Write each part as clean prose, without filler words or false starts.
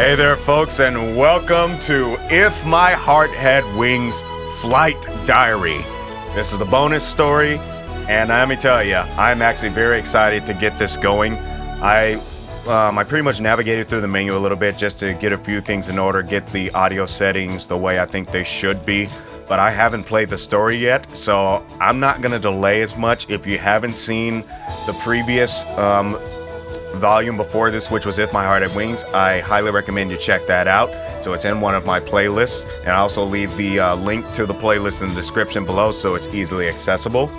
Hey there, folks, and welcome to If My Heart Had Wings Flight Diary. This is the bonus story, and let me tell you, I'm actually very excited to get this going. I pretty much navigated through the menu a little bit just to get a few things in order, get the audio settings the way I think they should be, but I haven't played the story yet, so I'm not going to delay as much. If you haven't seen the previous volume before this, which was If My Heart Had Wings, I highly recommend you check that out. So it's in one of my playlists, and I also leave the link to the playlist in the description below so it's easily accessible.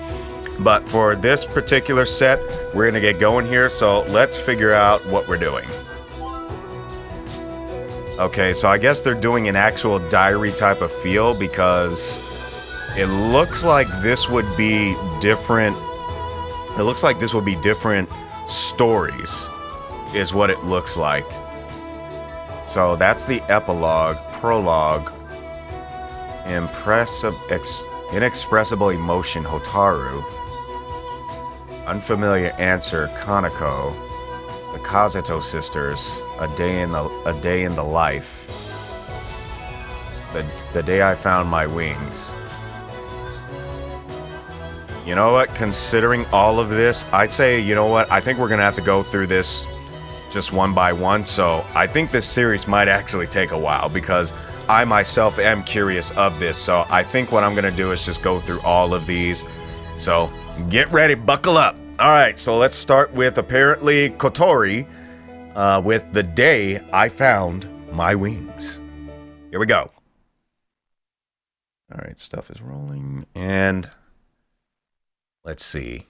But for this particular set, we're gonna get going here, so let's figure out what we're doing. Okay, so I guess they're doing an actual diary type of feel because it looks like this would be different. It looks like this would be different stories is what it looks like. So that's the epilogue, prologue, inexpressible emotion, Hotaru, unfamiliar answer, Kaneko, the Kazuto sisters, a day in the life, the day I found my wings. You know what, considering all of this, I'd say, you know what, I think we're gonna have to go through this just one by one, so I think this series might actually take a while because I myself am curious of this, so I think what I'm gonna do is just go through all of these. So get ready, buckle up. Alright, so let's start with apparently Kotori with the day I found my wings. Here we go. Alright, stuff is rolling, and let's see.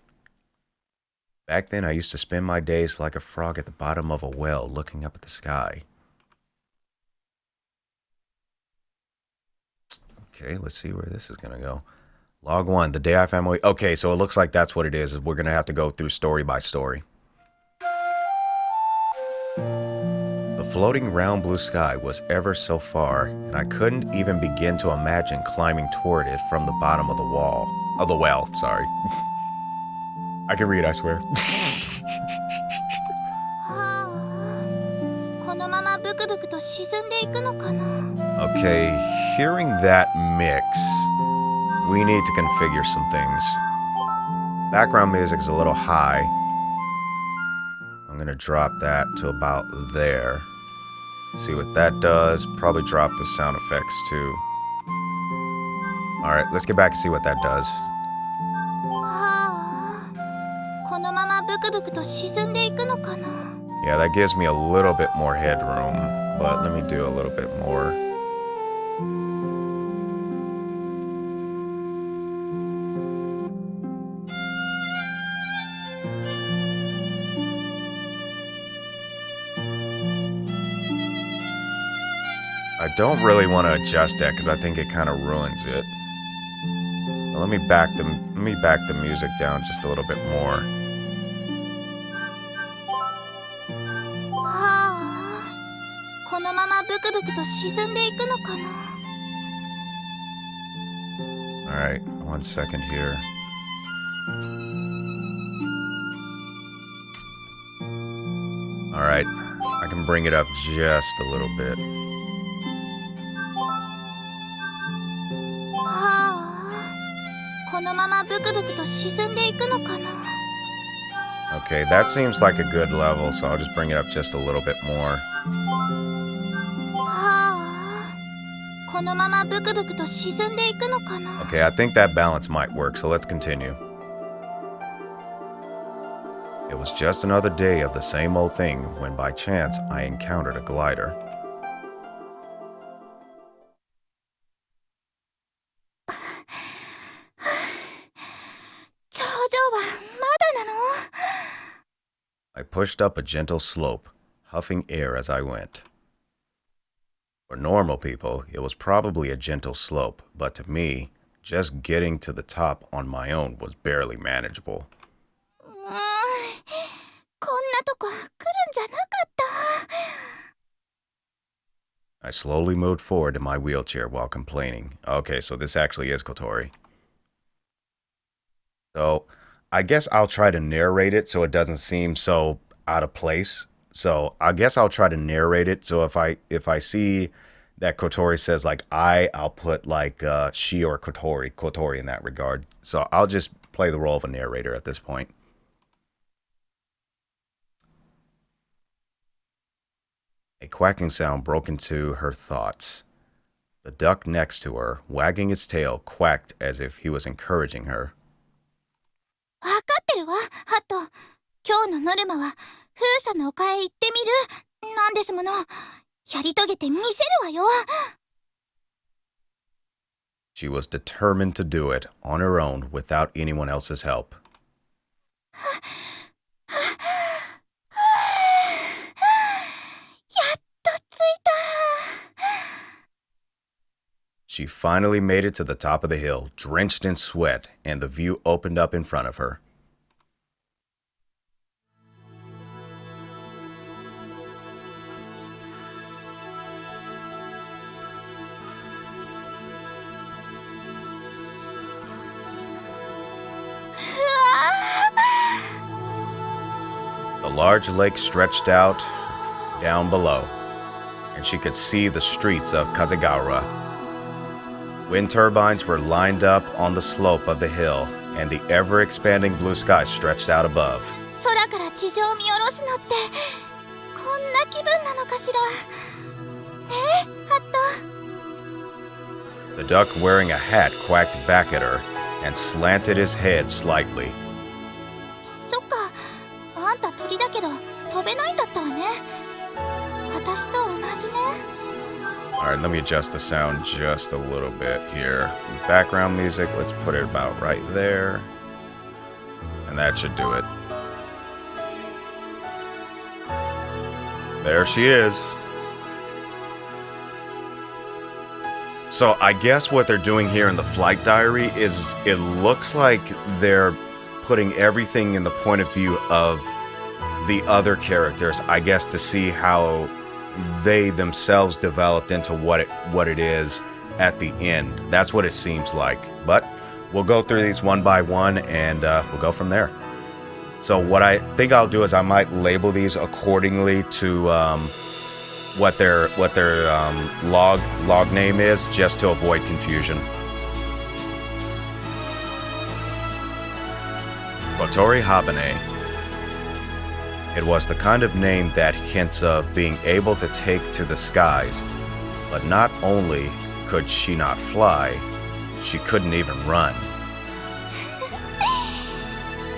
Back then, I used to spend my days like a frog at the bottom of a well, looking up at the sky. Okay, let's see where this is going to go. Log 1, the day I found my... Okay, so it looks like that's what it is. We're going to have to go through story by story. The floating round blue sky was ever so far, and I couldn't even begin to imagine climbing toward it from the bottom of the wall. Of the well, sorry. I can read, I swear. Okay, hearing that mix, we need to configure some things. Background music's a little high. I'm gonna drop that to about there. See what that does. Probably drop the sound effects too. Alright, let's get back and see what that does. Yeah, that gives me a little bit more headroom, but let me do a little bit more. I don't really want to adjust that because I think it kind of ruins it. But let me back the music down just a little bit more. Alright, 1 second here. Alright, I can bring it up just a little bit. Okay, that seems like a good level, so I'll just bring it up just a little bit more. Okay, I think that balance might work, so let's continue. It was just another day of the same old thing when by chance I encountered a glider. I pushed up a gentle slope, huffing air as I went. For normal people, it was probably a gentle slope, but to me, just getting to the top on my own was barely manageable. I slowly moved forward in my wheelchair while complaining. Okay, so this actually is Kotori. So, I guess I'll try to narrate it so it doesn't seem so out of place. So I guess I'll try to narrate it. So if I see that Kotori says like I'll put like she or Kotori in that regard. So I'll just play the role of a narrator at this point. A quacking sound broke into her thoughts. The duck next to her, wagging its tail, quacked as if he was encouraging her. わかってるわ、ハト。今日のノルマは風車の丘へ行ってみるなんですもの。やり遂げてみせるわよ。She was determined to do it on her own without anyone else's help. やっと着いた。She finally made it to the top of the hill, drenched in sweat, and the view opened up in front of her. The large lake stretched out down below, and she could see the streets of Kazagawa. Wind turbines were lined up on the slope of the hill, and the ever-expanding blue sky stretched out above. 空から地上を見下ろすのってこんな気分なのかしら。ねえ、ハット。 The duck wearing a hat quacked back at her and slanted his head slightly. そっか、あんた鳥だけど飛べないんだったわね。私と同じね。Alright, let me adjust the sound just a little bit here. Background music, let's put it about right there. And that should do it. There she is. So I guess what they're doing here in the flight diary is it looks like they're putting everything in the point of view of the other characters, I guess, to see how they themselves developed into what it is at the end. That's what it seems like. But we'll go through these one by one, and we'll go from there. So what I think I'll do is I might label these accordingly to what their log name is, just to avoid confusion. Kotori Habane. It was the kind of name that hints of being able to take to the skies, but not only could she not fly, she couldn't even run.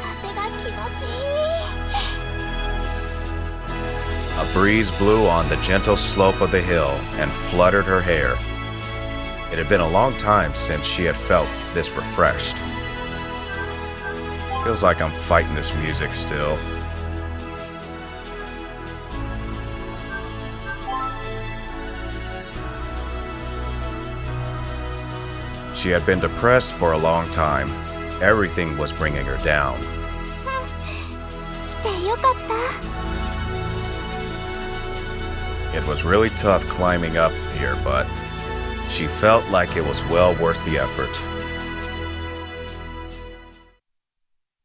風が気持ちいい。 A breeze blew on the gentle slope of the hill and fluttered her hair. It had been a long time since she had felt this refreshed. Feels like I'm fighting this music still. She had been depressed for a long time. Everything was bringing her down. 来てよかった。 It was really tough climbing up here, but she felt like it was well worth the effort.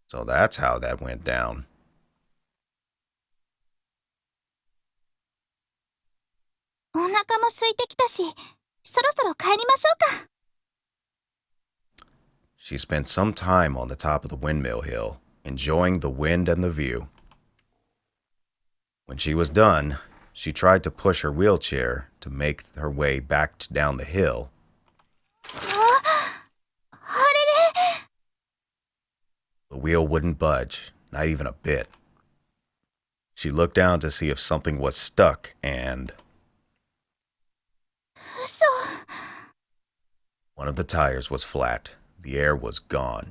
So that's how that went down. お腹も空いてきたし、そろそろ帰りましょうか。 She spent some time on the top of the windmill hill, enjoying the wind and the view. When she was done, she tried to push her wheelchair to make her way back down the hill. あれれ。 The wheel wouldn't budge, not even a bit. She looked down to see if something was stuck, and 嘘。 one of the tires was flat. The air was gone.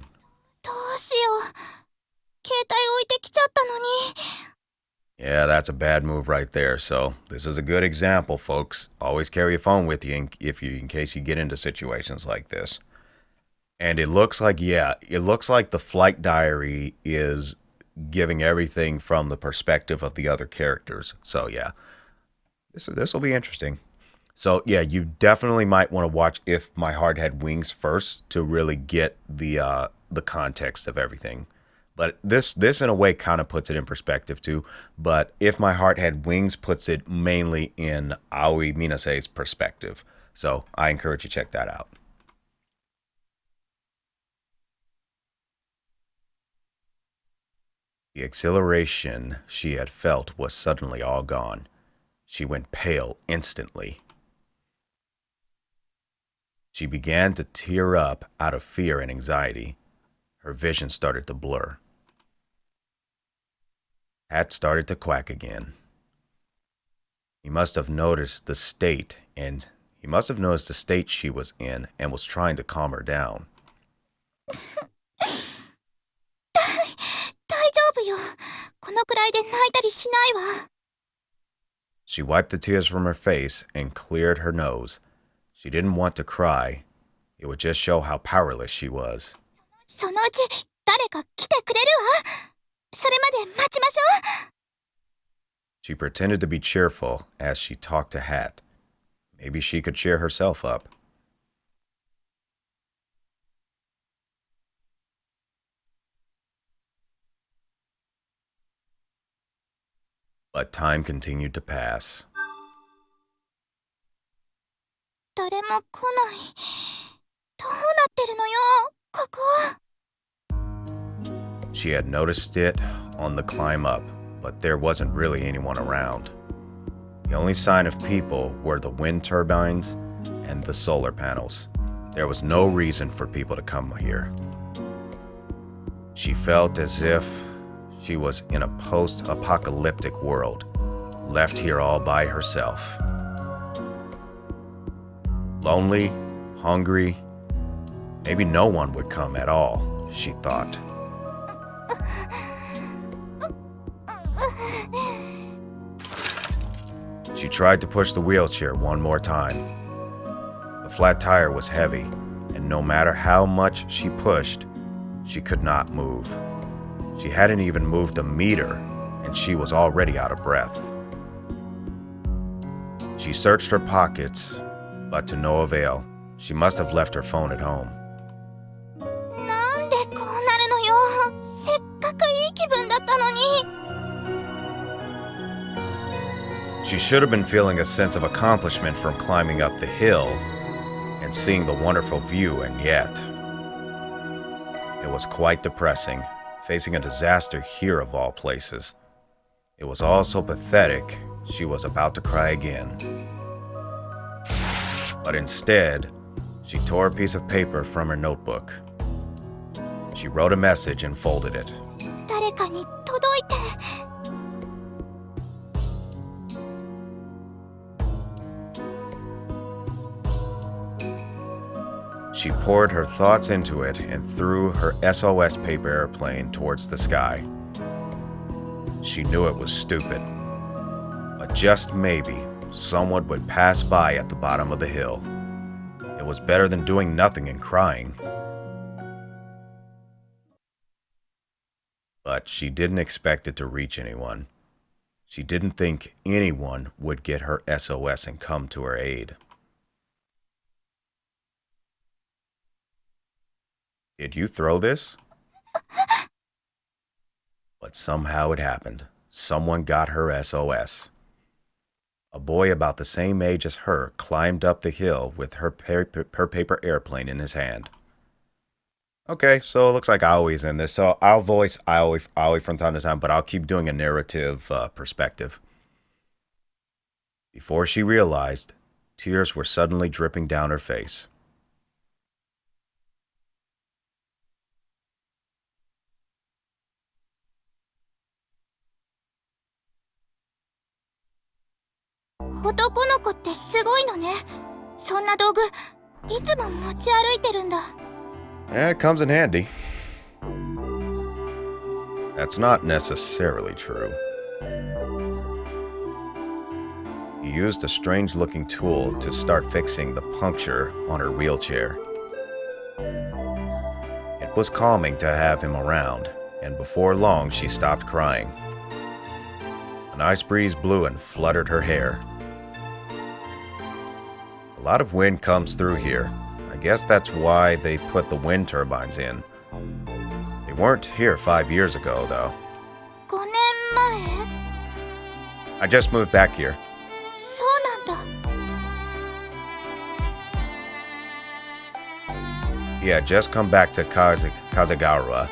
どうしよう。携帯置いてきちゃったのに。 Yeah, that's a bad move right there. So this is a good example, folks. Always carry your phone with you in case you get into situations like this. And it looks like the flight diary is giving everything from the perspective of the other characters. So yeah, this will be interesting. So yeah, you definitely might want to watch If My Heart Had Wings first to really get the context of everything. But this in a way kind of puts it in perspective too. But If My Heart Had Wings puts it mainly in Aoi Minase's perspective. So I encourage you to check that out. The exhilaration she had felt was suddenly all gone. She went pale instantly. She began to tear up out of fear and anxiety. Her vision started to blur. Hat started to quack again. He must have noticed the state she was in and was trying to calm her down. 大丈夫よ。このくらいで泣いたりしないわ。 She wiped the tears from her face and cleared her nose. She didn't want to cry. It would just show how powerless she was. そのうち誰か来てくれるわ。それまで待ちましょう。 She pretended to be cheerful as she talked to Hat. Maybe she could cheer herself up. But time continued to pass. 誰も来ない。どうなってるのよ、ここ。 She had noticed it on the climb up, but there wasn't really anyone around. The only sign of people were the wind turbines and the solar panels. There was no reason for people to come here. She felt as if she was in a post-apocalyptic world, left here all by herself. Lonely, hungry, maybe no one would come at all, she thought. She tried to push the wheelchair one more time. The flat tire was heavy, and no matter how much she pushed, she could not move. She hadn't even moved a meter, and she was already out of breath. She searched her pockets, but to no avail. She must have left her phone at home. なんでこうなるのよ。せっかくいい気分だったのに。 She should have been feeling a sense of accomplishment from climbing up the hill and seeing the wonderful view, and yet it was quite depressing, facing a disaster here of all places. It was all so pathetic, she was about to cry again. But instead, she tore a piece of paper from her notebook. She wrote a message and folded it. 誰かに届いて。 She poured her thoughts into it and threw her SOS paper airplane towards the sky. She knew it was stupid, but just maybe someone would pass by at the bottom of the hill. It was better than doing nothing and crying. But she didn't expect it to reach anyone. She didn't think anyone would get her SOS and come to her aid. Did you throw this? But somehow it happened. Someone got her SOS. A boy about the same age as her climbed up the hill with her paper airplane in his hand. Okay, so it looks like Aoi's in this. So I'll voice Aoi from time to time, but I'll keep doing a narrative perspective. Before she realized, tears were suddenly dripping down her face. "男の子ってすごいのね。そんな道具いつも持ち歩いてるんだ。 Yeah, it comes in handy. That's not necessarily true. He used a strange-looking tool to start fixing the puncture on her wheelchair. It was calming to have him around, and before long she stopped crying. A nice breeze blew and fluttered her hair. A lot of wind comes through here. I guess that's why they put the wind turbines in. They weren't here 5 years ago, though. 5年前 I just moved back here. そうなんだ He had just come back to Kazagawa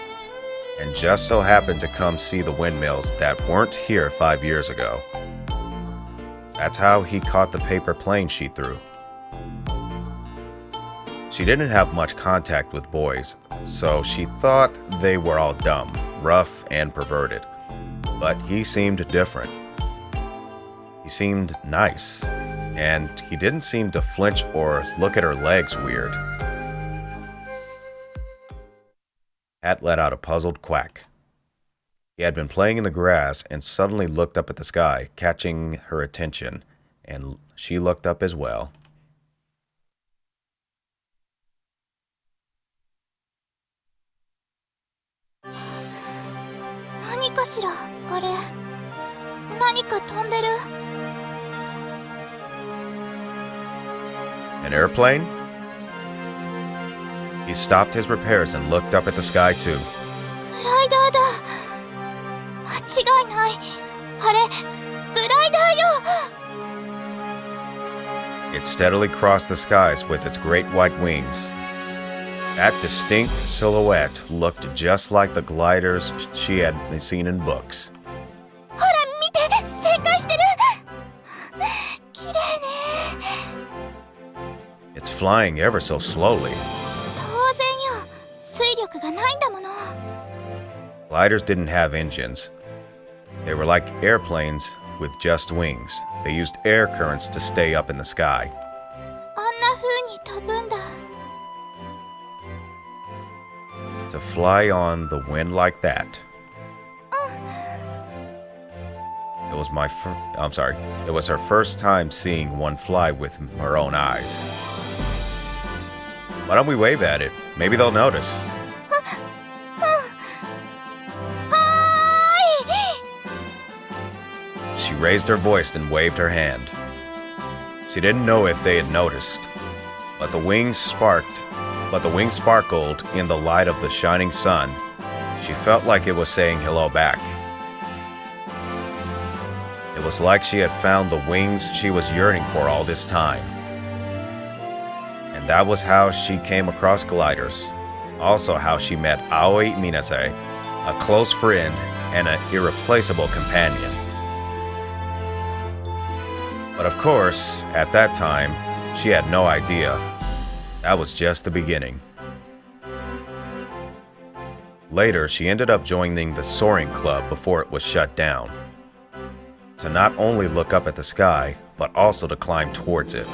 and just so happened to come see the windmills that weren't here 5 years ago. That's how he caught the paper plane she threw. She didn't have much contact with boys, so she thought they were all dumb, rough, and perverted. But he seemed different. He seemed nice, and he didn't seem to flinch or look at her legs weird. Hat let out a puzzled quack. He had been playing in the grass and suddenly looked up at the sky, catching her attention, and she looked up as well. An airplane? He stopped his repairs and looked up at the sky too. グライダーだ間違いないあれグライダーよ It steadily crossed the skies with its great white wings. That distinct silhouette looked just like the gliders she had seen in books. ほら見て旋回してる綺麗ね It's flying ever so slowly. 当然よ水力がないんだもの Gliders didn't have engines. They were like airplanes with just wings. They used air currents to stay up in the sky. あんな風に飛ぶんだ To fly on the wind like that. It was her first time seeing one fly with her own eyes. Why don't we wave at it? Maybe they'll notice. She raised her voice and waved her hand. She didn't know if they had noticed, but the wings sparkled in the light of the shining sun. She felt like it was saying hello back. It was like she had found the wings she was yearning for all this time. And that was how she came across gliders. Also how she met Aoi Minase, a close friend and an irreplaceable companion. But of course, at that time, she had no idea. That was just the beginning. Later, she ended up joining the soaring club before it was shut down. To not only look up at the sky, but also to climb towards it.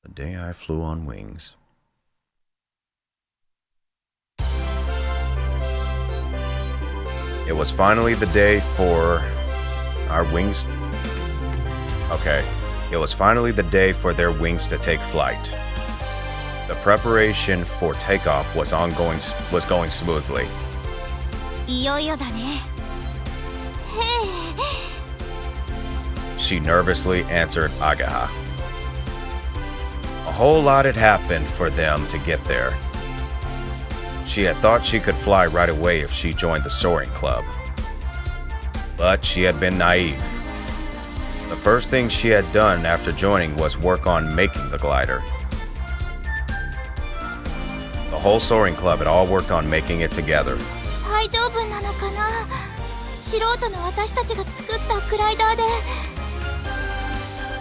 The day I flew on wings. It was finally the day for our wings. It was finally the day for their wings to take flight. The preparation for takeoff was going smoothly. いよいよだね She nervously answered Agaha. A whole lot had happened for them to get there. She had thought she could fly right away if she joined the soaring club. But she had been naive. The first thing she had done after joining was work on making the glider. The whole soaring club had all worked on making it together. 大丈夫なのかな素人の私たちが作ったグライダーで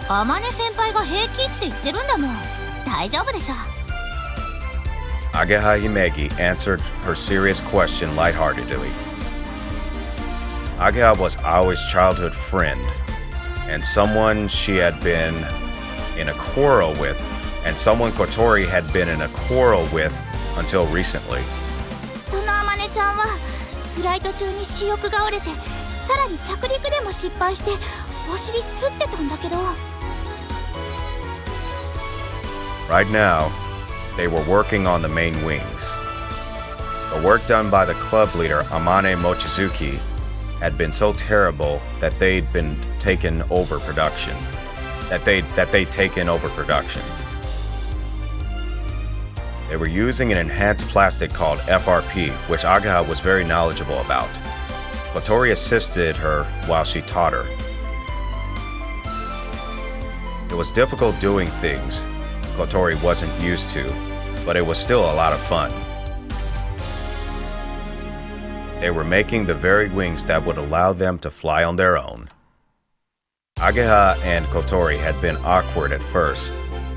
天音先輩が平気って言ってるんだもん大丈夫でしょ Ageha Himegi answered her serious question lightheartedly. Ageha was Aoi's childhood friend, and someone she had been in a quarrel with, and someone Kotori had been in a quarrel with until recently. その天音ちゃんはフライト中に視翼が折れてさらに着陸でも失敗してお尻すってたんだけど Right now, they were working on the main wings. The work done by the club leader Amane Mochizuki had been so terrible that they'd taken over production. They were using an enhanced plastic called FRP, which Ageha was very knowledgeable about. Kotori assisted her while she taught her. It was difficult doing things Kotori wasn't used to, but it was still a lot of fun. They were making the very wings that would allow them to fly on their own. Ageha and Kotori had been awkward at first,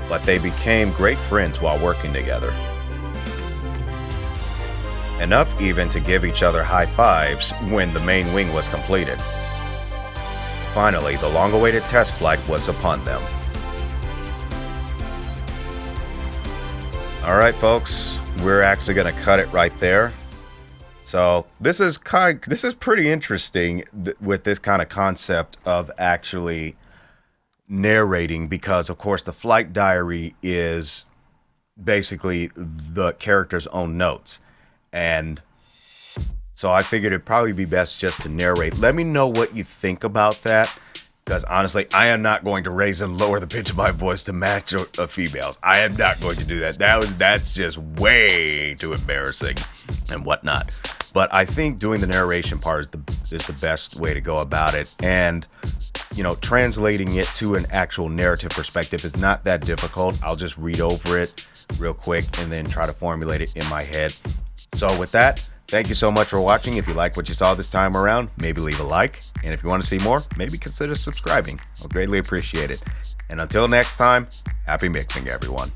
but they became great friends while working together. Enough even to give each other high fives when the main wing was completed. Finally, the long-awaited test flight was upon them. All right, folks, we're actually going to cut it right there. So this is pretty interesting with this kind of concept of actually narrating, because of course the flight diary is basically the character's own notes, and so I figured it'd probably be best just to narrate. Let me know what you think about that, because honestly, I am not going to raise and lower the pitch of my voice to match a female's. I am not going to do that. That's just way too embarrassing and whatnot. But I think doing the narration part is the best way to go about it. And, you know, translating it to an actual narrative perspective is not that difficult. I'll just read over it real quick and then try to formulate it in my head. So with that, thank you so much for watching. If you like what you saw this time around, maybe leave a like. And if you want to see more, maybe consider subscribing. I'll greatly appreciate it. And until next time, happy mixing, everyone.